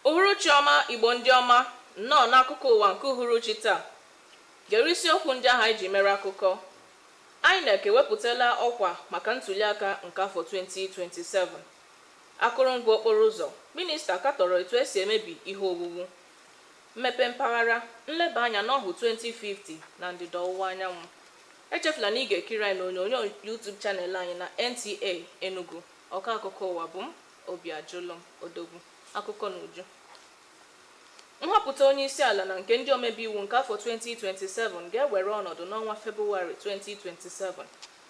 Uhuruchi ọma Igbo ndị ọma, nnọọ n'akụkọ ụwa nke uhuruchi taa. Gere isiokwu ndị ahụ anyị ji mere akụkọ. INEC ewepụtala ọkwa maka ntuliaka nke afọ 2027. Akụrụngwa okporo ụzọ, minista katọrọ etu esi emebi ihe owuwu. Mmepe mpaghara, nleba anya n'ọhụ 2050 na ndịda ọwụwa anyanwụ. Echefula na ị ga-ekiri anyị n'onyonyo YouTube chanel anyị na Nta Enugu. Ọka akụkọ ụwa bụ m, Obiajulum Odogwu. Akụkọ n'uju. Nhọpụta onye isi ala na nke ndị omebe iwu nke afọ 2027 ga-ewere ọnọdụ n'ọnwa Febụwarị 2027,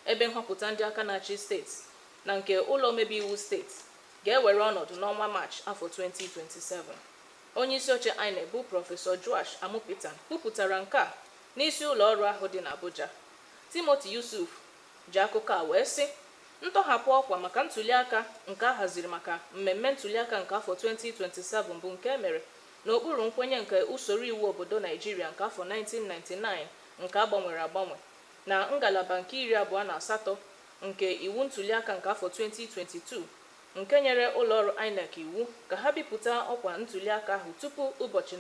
ebe nhọpụta ndị aka na-achị steeti na nke ụlọ omebe iwu steeti ga-ewere ọnọdụ n'ọnwa Maachị afọ 2027. Onye isi oche INEC bụ Prọfesọ Joash Amupitan kwupụtara nke a n'isi ụlọ ọrụ ahụ dị n'Abuja. Timothy Yusuf ji akụkọ a wee sị, ntọhapụ ọkwa maka ntuliaka nke a haziri maka mmemme ntuliaka nke afọ 2027 bụ nke emere n'okpuru nkwenye nke usoro iwu obodo Naijiria nke afọ 1999 nke agbanwere agbanwe na ngalaba nke 28 nke iwu ntuliaka nke afọ 2022 nke nyere ụlọọrụ INEC iwu ka ha bipụta ọkwa ntuliaka ahụ tupu ụbọchị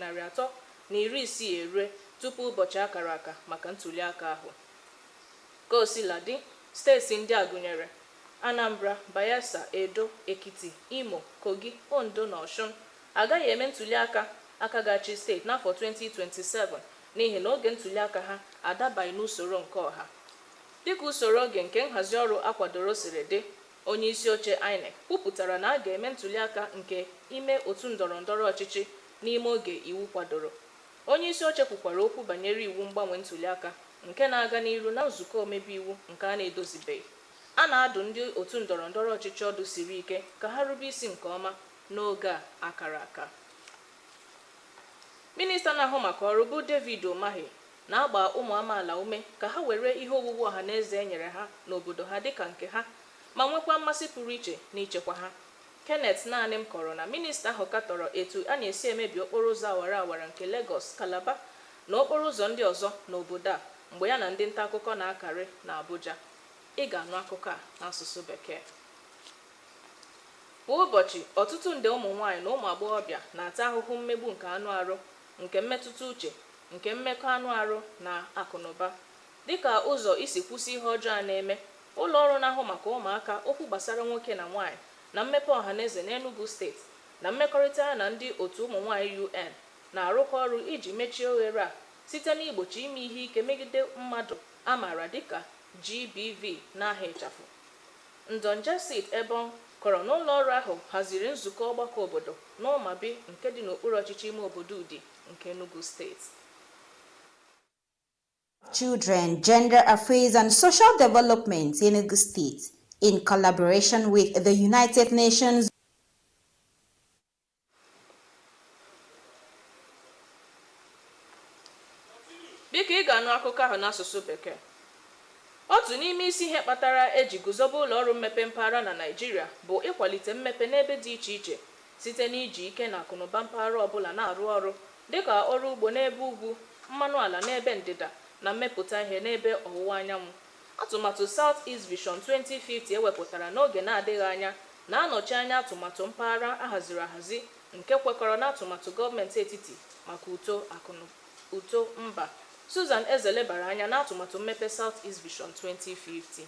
360 erue tupu ụbọchị akara aka maka ntuliaka ahụ. Ka o sila dị, steeti ndị a gụnyere Anambra, Bayelsa, Edo, Ekiti, Imo, Kogi, Ondo na Ọshụn agaghị eme ntuliaka aka ga-achị steeti n'afọ 2027 n'ihi na oge ntuliaka ha adabaghị n'usoro nke ọha. Dịka usoro oge nke nhazi ọrụ akwadoro siri dị, onye isi oche INEC kwupụtara na a ga-eme ntuliaka nke ime otu ndọrọndọrọ ọchịchị n'ime oge iwu kwadoro. Onye isi oche kwukwara okwu banyere iwu mgbanwe ntuliaka nke na-aga n'iru na nzukọ omebe iwu nke a na-edozibeghị. A na-adụ ndị otu ndọrọndọrọ ọchịchị ọdụ siri ike ka ha rube isi nke ọma n'oge a akara aka. Minista na-ahụ maka ọrụ bụ David Umahi na-agba ụmụ amaala ume ka ha were ihe owuwu ọha na eze enyere ha n'obodo ha dịka nke ha ma nwekwa mmasị pụrụ iche n'ichekwa ha. Kenneth naanị m kọrọ na minista ahụ katọrọ etu a na-esi emebi okporo ụzọ awara awara nke Lagos, Calabar na okporo ụzọ ndị ọzọ n'obodo a mgbe ya na ndị nta akụkọ na-akarị na Abuja. Ị ga-anụ akụkọ a n'asụsụ Bekee. Kwa ụbọchị, ọtụtụ nde ụmụ nwaanyị na ụmụ agbọghọbịa na-ata ahụhụ mmegbu nke anụ arụ, nke mmetụta uche, nke mmekọ anụ arụ na akụnụba. Dịka ụzọ isi kwụsị ihe ọjọọ a na-eme, ụlọ ọrụ na-ahụ maka ụmụaka, okwu gbasara nwoke na nwaanyị na mmepe ọhaneze n'Enugu steeti na mmekọrịta na ndị otu ụmụ nwaanyị UN na-arụkọ ọrụ iji mechie oghere a site n'igbochi ime ihe ike megide mmadụ a maara dịka GBV n'aha ịchafụ. Ndonjesit Ebon kọrọ n'ụlọ ọrụ ahụ haziri nzukọ ọgbakọ obodo n'Ụmabi nke dị n'okpuru ọchịchị ime obodo Udi nke Enugu steeti. Children, Gender Affairs and Social Development in Enugu State, in collaboration with the United Nations. Biko ị ga-anụ akụkọ ahụ n'asụsụ Bekee. Otu n'ime isi ihe kpatara eji guzobe ụlọ ọrụ mmepe mpaghara na Naịjirịa bụ ịkwalite mmepe n'ebe dị iche iche site n'iji ike na akụnụba mpaghara ọbụla na-arụ ọrụ dịka ọrụ ugbo n'ebe ugwu, mmanụ ala n'ebe ndịda na mmepụta ihe n'ebe ọwụwa anyanwụ. Atụmatụ South East Vision 2050 ewepụtara n'oge na-adịghị anya na-anọchi anya atụmatụ mpaghara ahaziri ahazi nke kwekọrọ n'atụmatụ gọọmenti etiti maka uto mba. Susan Ezele bara anya n'atụmatụ mmepe South East Vision 2050.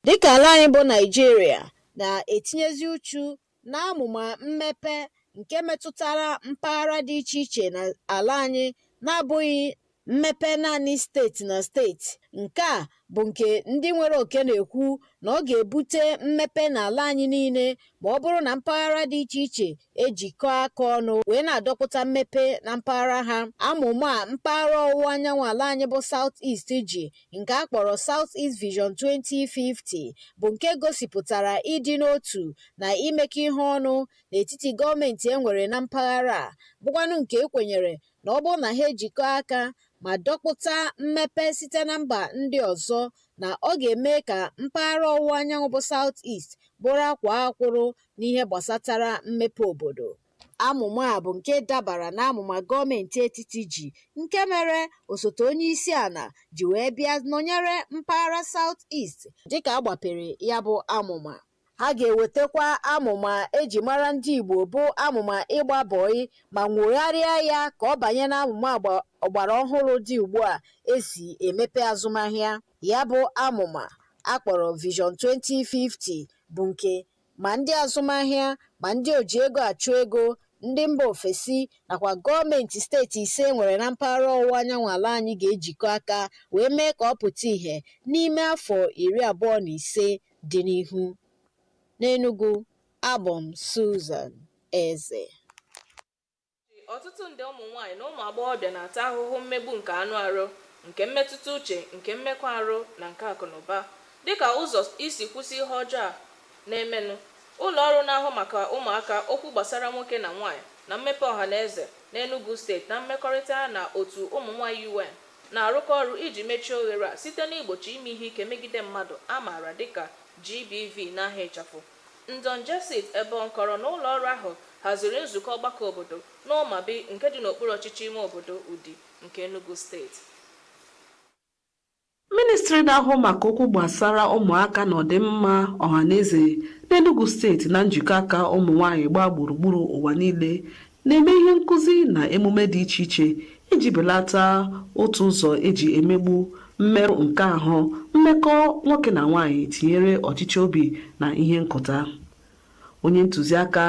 Dịka ala anyị bụ Naịjirịa na-etinyezi uchu n'amụma mmepe nke metụtara mpaghara dị iche iche na ala anyị na-abụghị mmepe naanị steeti na steeti. Nke a bụ nke ndị nwere oke na-ekwu na ọ ga-ebute mmepe n'ala anyị niile ma ọ bụrụ na mpaghara dị iche iche ejikọọ aka ọnụ wee na-adọpụta mmepe na mpaghara ha. Amụma a mpaghara ọwụwa anyanwụ ala anyị bụ South East ji, nke a kpọrọ South East Vision 2050, bụ nke gosipụtara ịdị n'otu na imekọ ihe ọnụ n'etiti gọọmenti enwere na mpaghara a, bụkwanụ nke ekwenyere na ọ bụrụ na ha ejikọọ aka ma dọpụta mmepe site na mba ndị ọzọ, na ọ ga-eme ka mpaghara ọwụwa anyanwụ bụ South East bụrụ akwa akwụrụ n'ihe gbasatara mmepe obodo. Amụma a bụ nke dabara n'amụma gọọmenti etiti ji, nke mere osote onye isi ala ji wee bịa nọnyere mpaghara South East dịka agbapere ya bụ amụma. ha ga-ewetakwa amụma eji mara ndị Igbo bụ amụma ịgba bọị ma nwogharịa ya ka ọ banye n'amụma ọgbara ọhụrụ dị ugbu a esi emepe azụmahịa. Ya bụ amụma akpọrọ Vision 2050 bụ nke ma ndị azụmahịa ma ndị oji ego achụ ego, ndị mba ofesi nakwa gọọmenti steeti ise nwere na mpaghara ọwụwa anyanwụ ala anyị ga-ejikọ aka wee mee ka ọ pụta ìhè n'ime afọ 25 dị n'ihu. N'Enugu, abụ m Susan Eze. Ọtụtụ nde ụmụ nwaanyị na ụmụ agbọghọbịa na-ata ahụhụ mmegbu nke anụ arụ, nke mmetụta uche, nke mmekọ arụ na nke akụnụba dịka ụzọ isi kwụsị ihe ọjọọ a na-emenụ. Ụlọ ọrụ na-ahụ maka ụmụaka, okwu gbasara nwoke na nwaanyị na mmepe ọha na eze n'Enugu steeti na mmekọrịta na otu ụmụ nwaanyị UN na-arụkọ ọrụ iji mechie oghere a site n'igbochi ime ihe ike megide mmadụ a maara dịka GBV n'aha ịchafụ. Ndonjesit Ebonkọrọ na ụlọ ọrụ ahụ haziri nzukọ ọgbakọ obodo n'Ụmabi nke dị n'okpuru ọchịchị ime obodo Udi nke Enugu steeti. Ministri na-ahụ maka okwu gbasara ụmụaka na ọdịmma ọhaneze n'Enugu steeti na njikọ aka ụmụ nwaanyị gbaa gburugburu ụwa niile na-eme ihe nkụzi na emume dị iche iche iji belata otu ụzọ eji emegbu mmerụ nke ahụ mmekọ nwoke na nwaanyị tinyere ọchịchị obi na ihe nkụta. Onye ntụziaka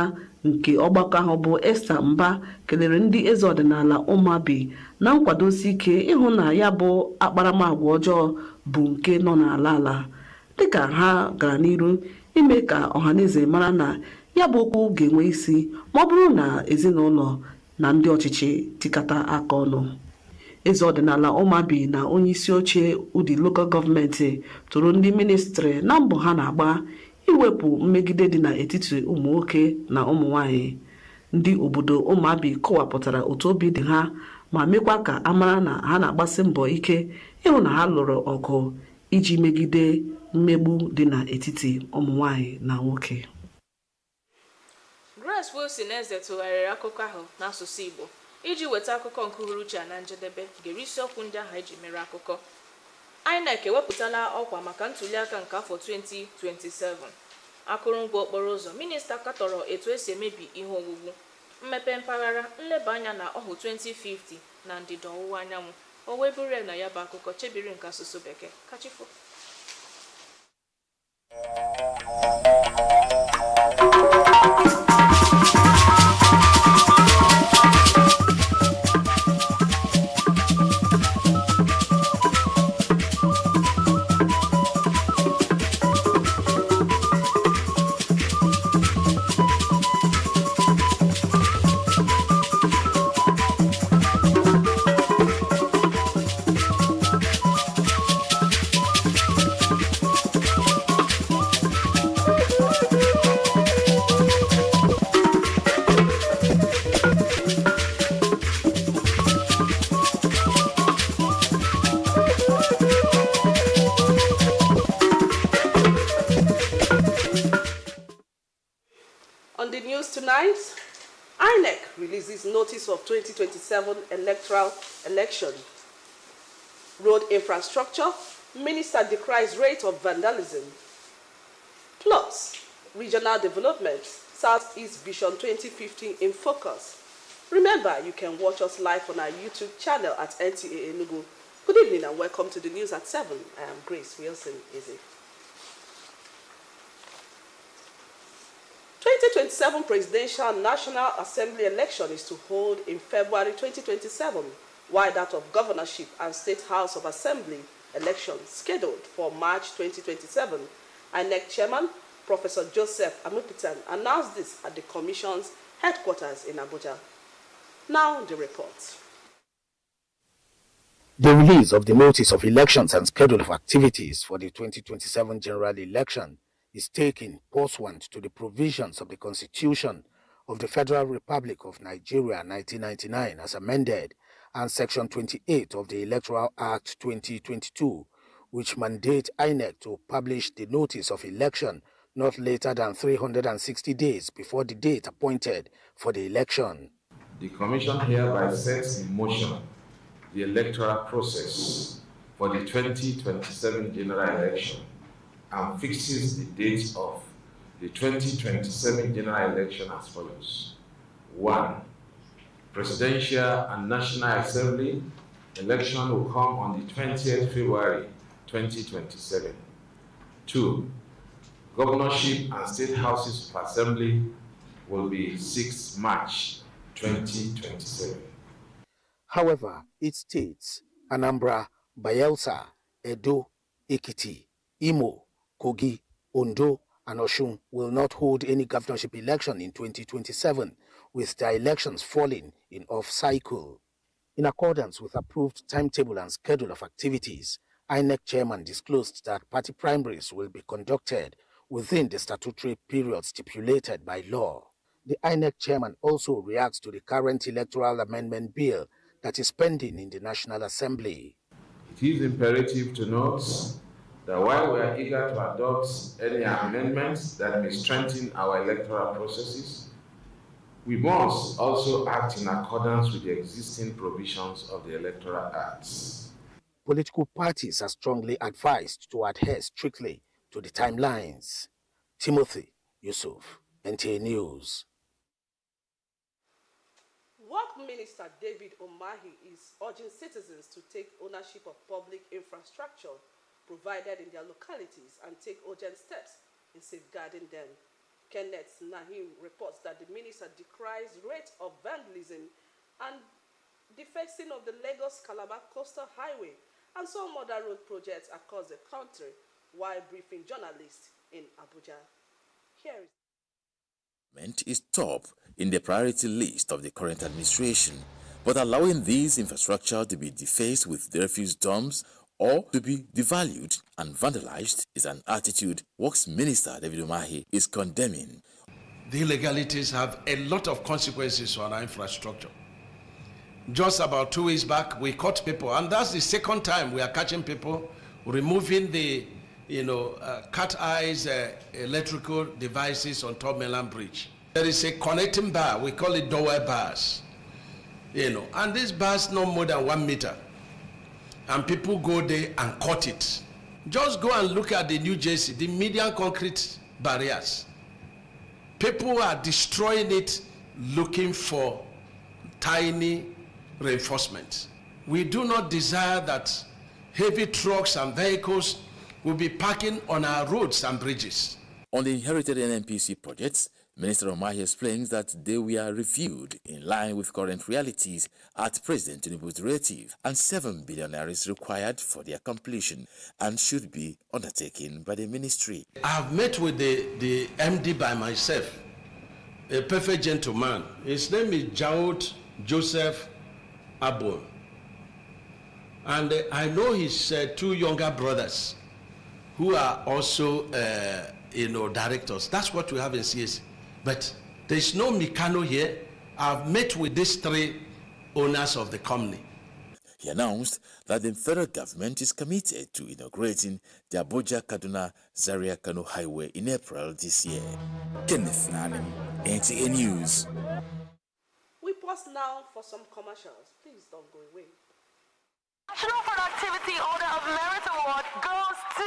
nke ọgbakọ ahụ bụ Esther Mba kelere ndị eze ọdịnala Ụmabi na nkwadosi ike ịhụ na ya bụ akparamagwa ọjọọ bụ nke nọ n'ala ala, dịka ha gara n'iru ime ka ọhaneze mara na ya bụ okwu ga-enwe isi ma ọ bụrụ na ezinụlọ na ndị ọchịchị tikata aka ọnụ. Eze ọdịnala Ụmabi na onye isi oche Udi Local Gọọmenti tụrụ ndị ministri na mbọ ha na-agba iwepụ mmegide dị n'etiti ụmụ nwoke na ụmụ nwaanyị. Ndị obodo Ụmabi kọwapụtara otu obi dị ha ma mekwa ka amara na ha na-agbasi mbọ ike ịhụ na ha lụrụ ọgụ iji megide mmegbu dị n'etiti ụmụ nwaanyị na nwoke. Grace Wilson Eze tụgharịrị akụkọ ahụ n'asụsụ Igbo iji weta akụkọ nke uhuruchi a na njedebe gere isiokwu ndị ahụ eji mere akụkọ. INEC ewepụtala ọkwa maka ntuliaka nke afọ 2027. Akụrụngwa okporo ụzọ, minista katọrọ etu esi emebi ihe owuwu. Mmepe mpaghara, nleba anya na ọhụ 2050 na ndịda ọwụwa anyanwụ. O wee bụrụ na ya bụ akụkọ chebiri nke asụsụ Bekee. Kachifo. On the news tonight, INEC releases notice of 2027 electoral election. Road infrastructure, minister decries rate of vandalism. Plus, regional development, Southeast Vision 2015 in focus. Remember, you can watch us live on our YouTube channel at Nta Enugu. Good evening and welcome to the news at 7. I am Grace Wilson Eze. 2027 Presidential National Assembly election is to hold in February 2027, while that of governorship and State House of Assembly election scheduled for March 2027. INEC Chairman Professor Joseph Amupitan announced this at the Commission's headquarters in Abuja. Now the report. The release of the notice of elections and schedule of activities for the 2027 general election is taken pursuant to the provisions of the Constitution of the Federal Republic of Nigeria 1999 as amended and Section 28 of the Electoral Act 2022, which mandate INEC to publish the notice of election not later than 360 days before the date appointed for the election. The Commission hereby sets in motion the electoral process for the 2027 general election and fixes the date of the 2027 general election as follows. 1. Presidential and National Assembly election will come on the 20th February 2027. 2. Governorship and State Houses of Assembly will be 6 March 2027. However, it states Anambra, Bayelsa, Edo, Ekiti, Imo, Kogi, Ondo, and Oshun will not hold any governorship election in 2027, with their elections falling in off-cycle. In accordance with approved timetable and schedule of activities, INEC chairman disclosed that party primaries will be conducted within the statutory period stipulated by law. The INEC chairman also reacts to the current electoral amendment bill that is pending in the National Assembly. It is imperative to note that while we are eager to adopt any amendments that may strengthen our electoral processes, we must also act in accordance with the existing provisions of the Electoral Acts. Political parties are strongly advised to adhere strictly to the timelines. Timothy Yusuf, Nta News. Work Minister David Umahi is urging citizens to take ownership of public infrastructure provided in their localities and take urgent steps in safeguarding them. Kenneth Nahim reports that the minister decries rate of vandalism and defacing of the Lagos-Calabar Coastal Highway and some other road projects across the country while briefing journalists in Abuja. Here is top in the priority list of the current administration, but allowing these infrastructure to be defaced with refuse dumps or to be devalued and vandalized is an attitude Works Minister David Umahi is condemning. The illegalities have a lot of consequences on our infrastructure. Just about 2 weeks back, we caught people, and that's the second time we are catching people removing the cat eyes electrical devices on top Mainland Bridge. There is a connecting bar, we call it doorway bars, and these bars no more than 1 meter, and people go there and cut it. Just go and look at the New Jersey, the median concrete barriers. People are destroying it, looking for tiny reinforcement. We do not desire that heavy trucks and vehicles will be parking on our roads and bridges. On the inherited NNPC projects, Minister Umahi explains that they were reviewed in line with current realities at President Tinubu's directive, and 7 billion naira is required for their completion and should be undertaken by the ministry. I have met with the MD by myself, a perfect gentleman. His name is Jaud Joseph Abon. And I know his 2 younger brothers who are also directors. That's what we have in CS. But there's no Mikano here. I've met with these 3 owners of the company. He announced that the federal government is committed to inaugurating the Abuja-Kaduna Zaria-Kano Highway in April this year. Kenneth Nanim, Nta News. we pause now for some commercials. Please don't go away. National Productivity Order of Merit Award goes to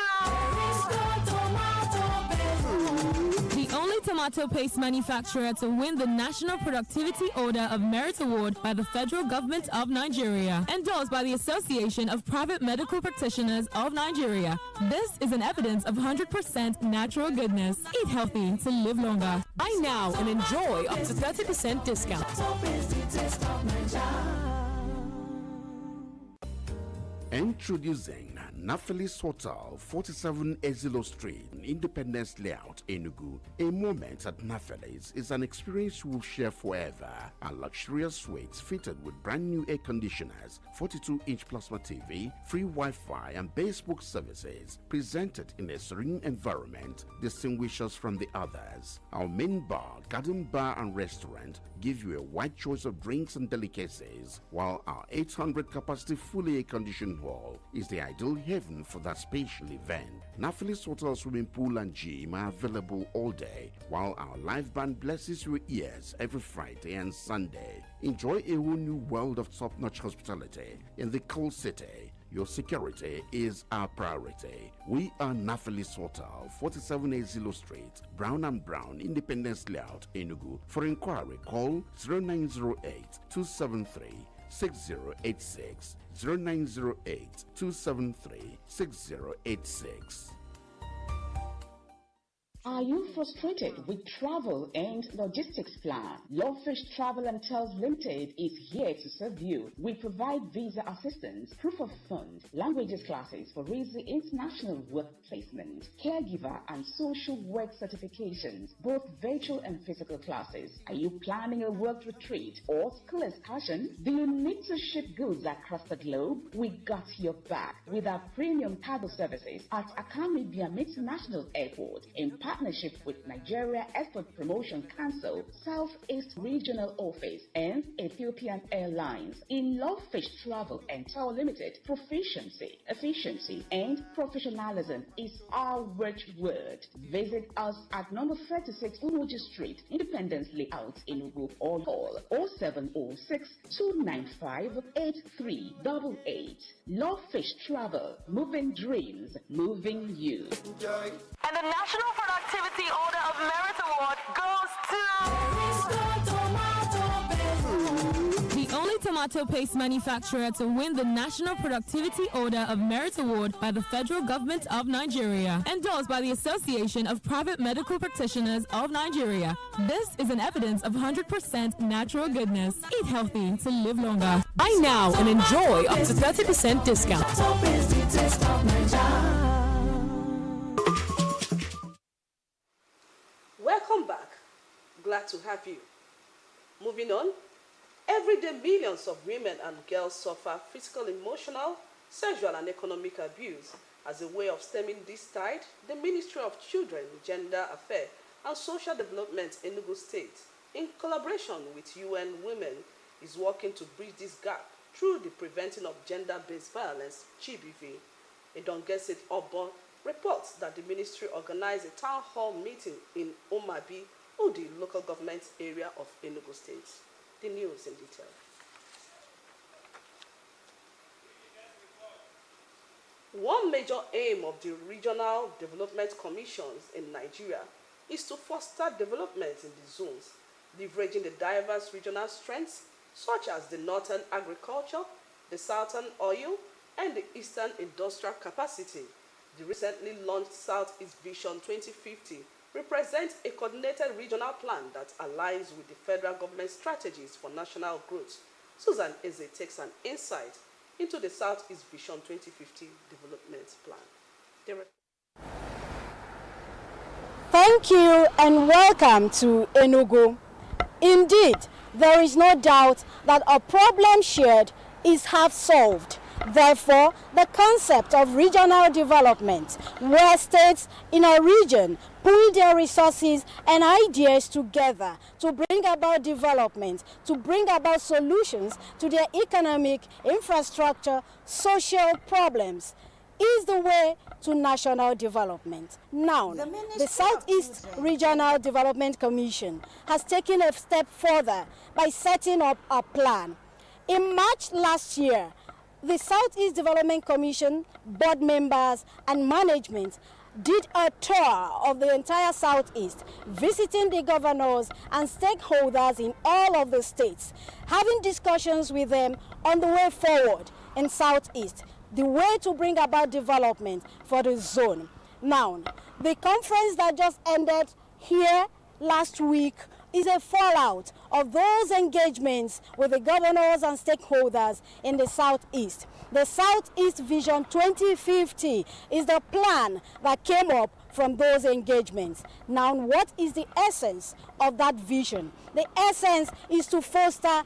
the only tomato paste manufacturer to win the National Productivity Order of Merit Award by the Federal Government of Nigeria, endorsed by the Association of Private Medical Practitioners of Nigeria. This is an evidence of 100% natural goodness. Eat healthy to live longer. Buy now and enjoy up to 30% discount. Introducing Naphtali's Hotel, 47 Exilo Street, Independence Layout, Enugu. A moment at Naphtali's is an experience you will share forever. A luxurious suites fitted with brand new air conditioners, 42-inch plasma TV, free Wi-Fi, and basebook services. Presented in a serene environment, distinguish us from the others. Our main bar, garden bar, and restaurant give you a wide choice of drinks and delicacies, while our 800 capacity fully air-conditioned hall is the ideal haven for that special event. Naphtali's Hotel swimming pool and gym are available all day, while our live band blesses your ears every Friday and Sunday. Enjoy a whole new world of top-notch hospitality in the cool city. Your security is our priority. We are Nafalis Hotel, 47 Azilo Street, Brown and Brown, Independence Layout, Enugu. For inquiry, call 0908 273 6086, 0908 273 6086. Are you frustrated with travel and logistics plan? Lovefish Travel and Tours Limited is here to serve you. We provide visa assistance, proof of fund, languages classes for easy international work placement, caregiver and social work certifications, both virtual and physical classes. Are you planning a work retreat or school excursion? Do you need to ship goods across the globe? We got your back with our premium cargo services at Akami Biam International Airport in partnership with Nigeria Export Promotion Council, Southeast Regional Office, and Ethiopian Airlines. In Lovefish Travel and Tour Limited, proficiency, efficiency, and professionalism is our watchword. Visit us at number 36 Umoji Street, Independence Layout, Enugu, or call 0706 295 8388. Lovefish Travel, moving dreams, moving you. And the National Productivity Order of Merit Award goes to... The only tomato paste manufacturer to win the National Productivity Order of Merit Award by the Federal Government of Nigeria, endorsed by the Association of Private Medical Practitioners of Nigeria. This is an evidence of 100% natural goodness. Eat healthy to live longer. Buy now and enjoy up to 30% discount. Welcome back. Glad to have you. Moving on. Every day, millions of women and girls suffer physical, emotional, sexual, and economic abuse. As a way of stemming this tide, the Ministry of Children, Gender Affairs, and Social Development in Enugu State, in collaboration with UN Women, is working to bridge this gap through the Preventing of Gender-Based Violence, GBV. Edongesit Obo reports that the ministry organized a town hall meeting in Omabi, Udi local government area of Enugu State. The news in detail. One major aim of the regional development commissions in Nigeria is to foster development in the zones, leveraging the diverse regional strengths such as the northern agriculture, the southern oil, and the eastern industrial capacity. The recently launched Southeast Vision 2050 represents a coordinated regional plan that aligns with the federal government strategies for national growth. Susan Eze takes an insight into the Southeast Vision 2050 development plan. Thank you and welcome to Enugu. Indeed, there is no doubt that a problem shared is half solved. Therefore, the concept of regional development, where states in a region pool their resources and ideas together to bring about development, to bring about solutions to their economic, infrastructure, social problems, is the way to national development. Now, the Southeast Regional Development Commission has taken a step further by setting up a plan. In March last year, the Southeast Development Commission, board members and management did a tour of the entire Southeast, visiting the governors and stakeholders in all of the states, having discussions with them on the way forward in Southeast, the way to bring about development for the zone. Now, the conference that just ended here last week is a fallout of those engagements with the governors and stakeholders in the Southeast. The Southeast Vision 2050 is the plan that came up from those engagements. Now, what is the essence of that vision? The essence is to foster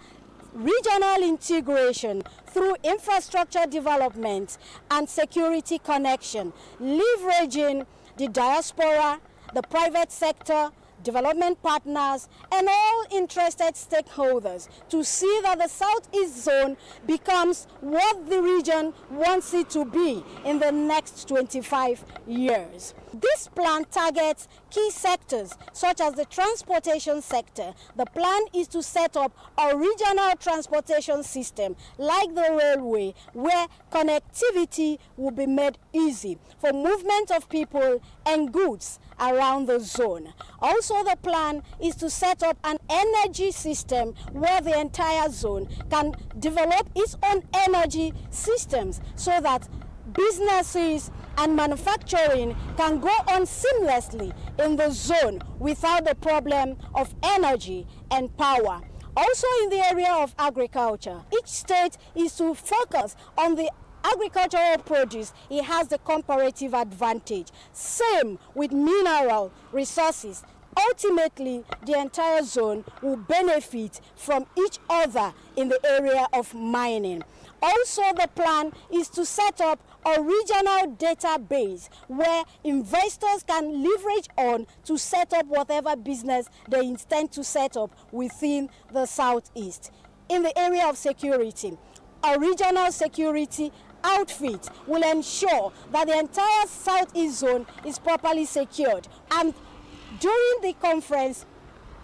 regional integration through infrastructure development and security connection, leveraging the diaspora, the private sector, development partners, and all interested stakeholders to see that the Southeast Zone becomes what the region wants it to be in the next 25 years. This plan targets key sectors such as the transportation sector. The plan is to set up a regional transportation system like the railway where connectivity will be made easy for movement of people and goods around the zone. Also, the plan is to set up an energy system where the entire zone can develop its own energy systems so that businesses and manufacturing can go on seamlessly in the zone without the problem of energy and power. Also in the area of agriculture, each state is to focus on the agricultural produce. It has the comparative advantage. Same with mineral resources. Ultimately, the entire zone will benefit from each other in the area of mining. Also, the plan is to set up a regional database where investors can leverage on to set up whatever business they intend to set up within the Southeast. In the area of security, a regional security outfit will ensure that the entire Southeast zone is properly secured. And during the conference,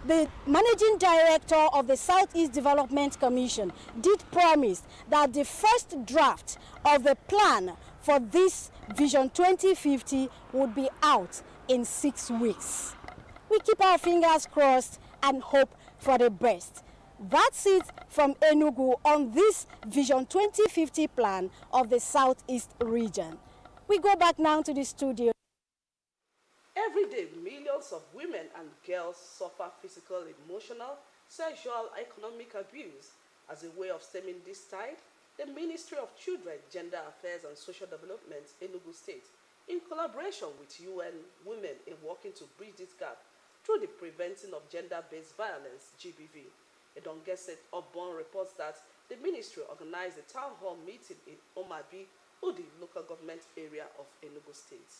the managing director of the Southeast Development Commission did promise that the first draft of the plan for this Vision 2050 would be out in 6 weeks. We keep our fingers crossed and hope for the best. That's it from Enugu on this Vision 2050 plan of the Southeast region. We go back now to the studio. Every day, millions of women and girls suffer physical, emotional, sexual, economic abuse. As a way of stemming this tide, the Ministry of Children, Gender Affairs and Social Development, Enugu State, in collaboration with UN Women in working to bridge this gap through the Preventing of Gender-Based Violence, GBV. Edongeset Obon reports that the ministry organized a town hall meeting in Omabi, Udi local government area of Enugu State.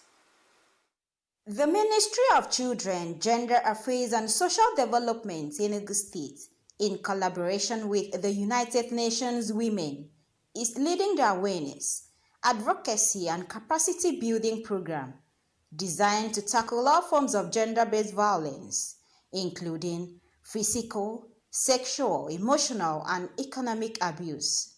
The Ministry of Children, Gender Affairs and Social Development in Enugu State, in collaboration with the United Nations Women, is leading the awareness, advocacy and capacity building program designed to tackle all forms of gender-based violence, including physical, sexual, emotional and economic abuse.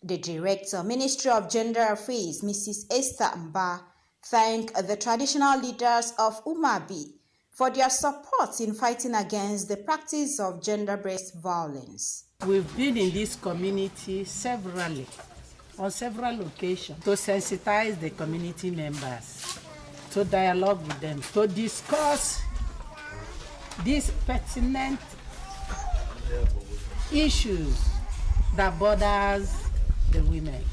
The Director, Ministry of Gender Affairs, Mrs. Esther Mba, thanked the traditional leaders of Umabi for their support in fighting against the practice of gender-based violence. We've been in this community on several occasions, to sensitize the community members, to dialogue with them, to discuss these pertinent issues that borders the women.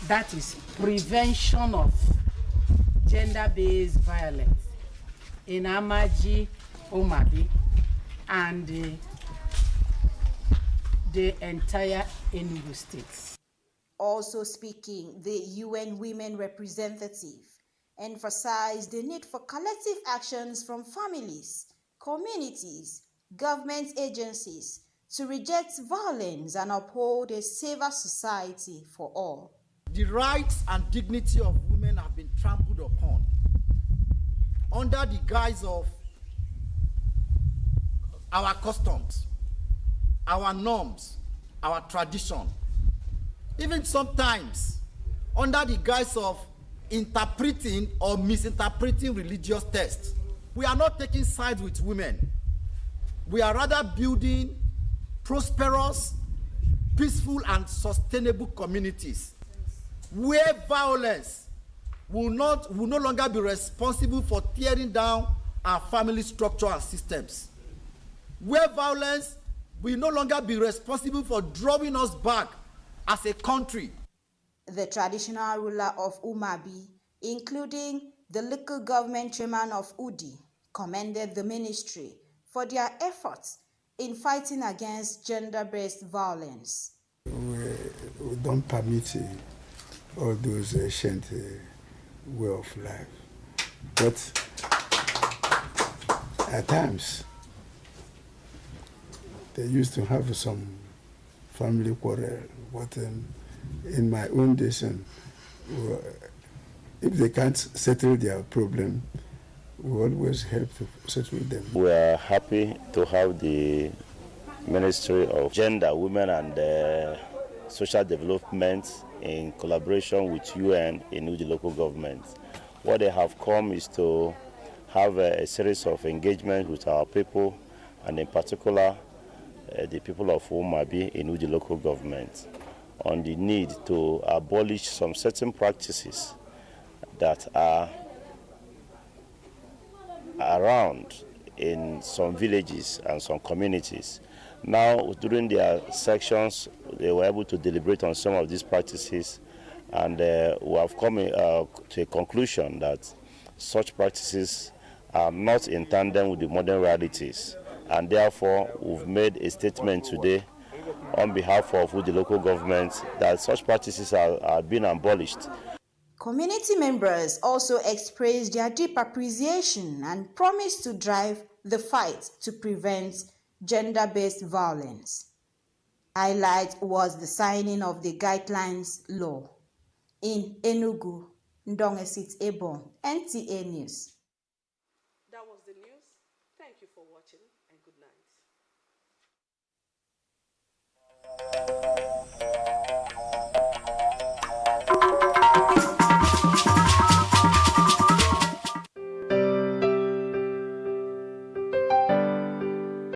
That is prevention of gender-based violence in Amaji, Umabi, and the entire Enugu State. Also speaking, the UN Women representative emphasized the need for collective actions from families, communities, government agencies to reject violence and uphold a safer society for all. The rights and dignity of women have been trampled upon under the guise of our customs, our norms, our tradition, even sometimes under the guise of interpreting or misinterpreting religious texts. We are not taking sides with women. We are rather building prosperous, peaceful, and sustainable communities where violence will no longer be responsible for tearing down our family structure and systems, where violence will no longer be responsible for drawing us back as a country. The traditional ruler of Umabi, including the local government chairman of Udi, commended the ministry for their efforts in fighting against gender-based violence. We don't permit all those ancient way of life. But at times, they used to have some family quarrel. But in my own nation, if they can't settle their problem, we always help to settle them. We are happy to have the Ministry of Gender, Women and Social Development in collaboration with UN Enugu local government. What they have come is to have a series of engagements with our people, and in particular the people of Umabi Enugu local government, on the need to abolish some certain practices that are around in some villages and some communities. Now, during their sections, they were able to deliberate on some of these practices, and we have come to a conclusion that such practices are not in tandem with the modern realities, and therefore we've made a statement today on behalf of the local government that such practices are being abolished. Community members also expressed their deep appreciation and promised to drive the fight to prevent gender-based violence. Highlight was the signing of the guidelines law. In Enugu, Ndongesit Ebon, NTA News. That was the news. Thank you for watching and good night.